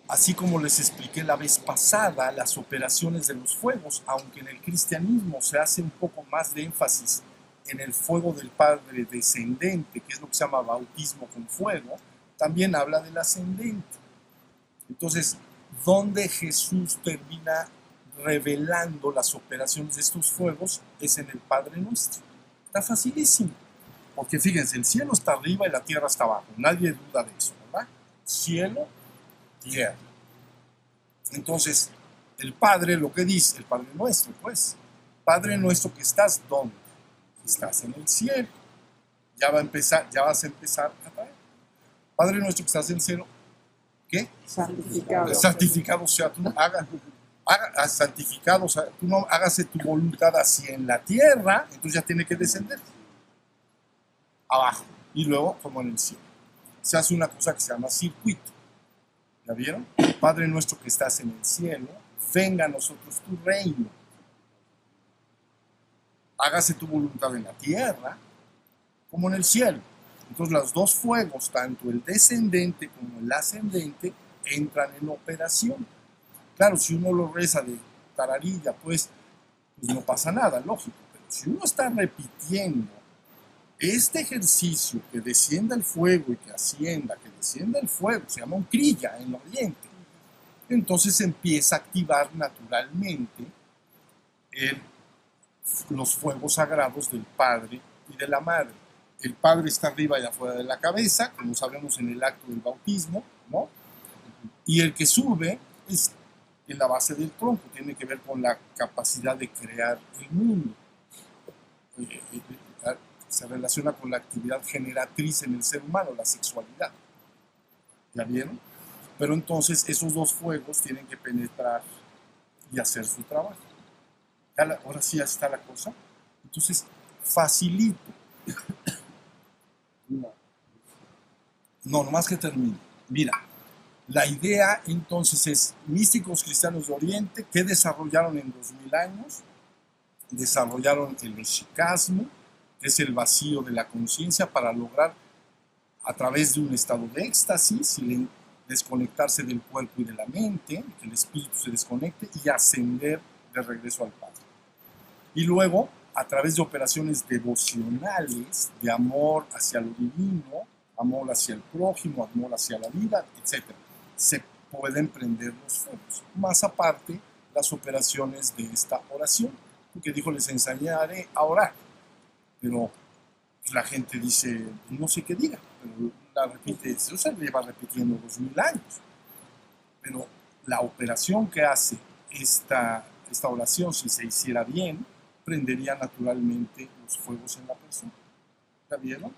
Así como les expliqué la vez pasada, las operaciones de los fuegos, aunque en el cristianismo se hace un poco más de énfasis en el fuego del Padre descendente, que es lo que se llama bautismo con fuego, también habla del ascendente. Entonces, ¿dónde Jesús termina revelando las operaciones de estos fuegos? Es en el Padre Nuestro. Está facilísimo. Porque fíjense, el cielo está arriba y la tierra está abajo. Nadie duda de eso, ¿verdad? Cielo, tierra. Entonces, el Padre lo que dice, el Padre Nuestro, pues, Padre Nuestro que estás, ¿dónde? Estás en el cielo. Ya vas a empezar a traer. Padre Nuestro que estás en el cielo, ¿qué? Santificado. Santificado sea tu nombre. Santificado, o sea, tú no hágase tu voluntad así en la tierra, entonces ya tiene que descender abajo y luego como en el cielo. Se hace una cosa que se llama circuito. ¿Ya vieron? Padre nuestro que estás en el cielo, venga a nosotros tu reino. Hágase tu voluntad en la tierra como en el cielo. Entonces los dos fuegos, tanto el descendente como el ascendente, entran en operación. Claro, si uno lo reza de tararilla, pues no pasa nada, lógico. Pero si uno está repitiendo este ejercicio, que descienda el fuego y que ascienda, que descienda el fuego, se llama un kriya en Oriente, entonces empieza a activar naturalmente los fuegos sagrados del Padre y de la Madre. El Padre está arriba y afuera de la cabeza, como sabemos en el acto del bautismo, ¿no? Y el que sube es en la base del tronco, tiene que ver con la capacidad de crear el mundo. Se relaciona con la actividad generatriz en el ser humano, la sexualidad. ¿Ya vieron? Pero entonces esos dos fuegos tienen que penetrar y hacer su trabajo. Ahora sí ya está la cosa. Entonces, facilito. No, nomás que termine. Mira, la idea entonces es místicos cristianos de Oriente que desarrollaron en 2000 años, desarrollaron el eshikasmo, que es el vacío de la conciencia para lograr a través de un estado de éxtasis y desconectarse del cuerpo y de la mente, que el espíritu se desconecte y ascender de regreso al Padre. Y luego, a través de operaciones devocionales, de amor hacia lo divino, amor hacia el prójimo, amor hacia la vida, etc., se pueden prender los fuegos. Más aparte, las operaciones de esta oración, porque dijo, les enseñaré a orar. Pero la gente dice, no sé qué diga, pero la repite, eso se lleva repitiendo 2000 años. Pero la operación que hace esta oración, si se hiciera bien, prendería naturalmente los fuegos en la persona. ¿Ya vieron?